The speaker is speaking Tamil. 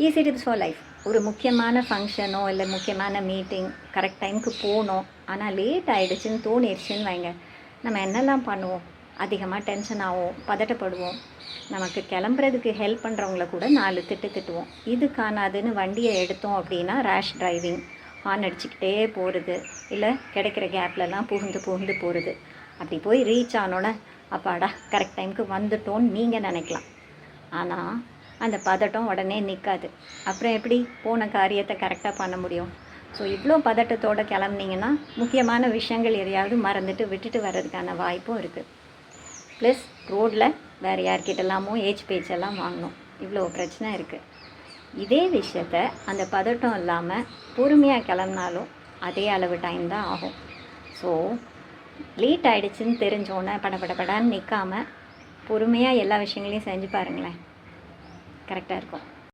Easy tips for life. ஒரு முக்கியமான ஃபங்க்ஷனோ இல்லை முக்கியமான மீட்டிங் கரெக்ட் டைமுக்கு போகணும், ஆனால் லேட் ஆகிடுச்சின்னு தோணிடுச்சின்னு வைங்க, நம்ம என்னெல்லாம் பண்ணுவோம்? அதிகமாக டென்ஷன் ஆகும், பதட்டப்படுவோம், நமக்கு கிளம்புறதுக்கு ஹெல்ப் பண்ணுறவங்கள கூட 4 திட்டுவோம். இது காணாதுன்னு வண்டியை எடுத்தோம் அப்படின்னா ரேஷ் டிரைவிங், ஹார்ன் அடிச்சுக்கிட்டே போகிறது, இல்லை கிடைக்கிற கேப்லலாம் புகுந்து போகிறது. அப்படி போய் ரீச் ஆனோன்னே அப்பாடா கரெக்ட் டைமுக்கு வந்துட்டோன்னு நீங்கள் நினைக்கலாம். ஆனால் அந்த பதட்டம் உடனே நிற்காது. அப்புறம் எப்படி போன காரியத்தை கரெக்டாக பண்ண முடியும்? ஸோ இவ்வளோ பதட்டத்தோடு கிளம்புனீங்கன்னா முக்கியமான விஷயங்கள் எதையாவது மறந்துட்டு விட்டுட்டு வர்றதுக்கான வாய்ப்பும் இருக்குது. ப்ளஸ் ரோட்டில் வேறு யார்கிட்டலாமோ ஏஜ் பேச்செல்லாம் வாங்கணும். இவ்வளோ பிரச்சனை இருக்குது. இதே விஷயத்த அந்த பதட்டம் இல்லாமல் பொறுமையாக கிளம்புனாலும் அதே அளவு டைம் தான் ஆகும். ஸோ லேட் ஆகிடுச்சின்னு தெரிஞ்சோன்னே படபடன்னு நிற்காமல் பொறுமையாக எல்லா விஷயங்களையும் செஞ்சு பாருங்களேன், கரெக்டாக இருக்கும்.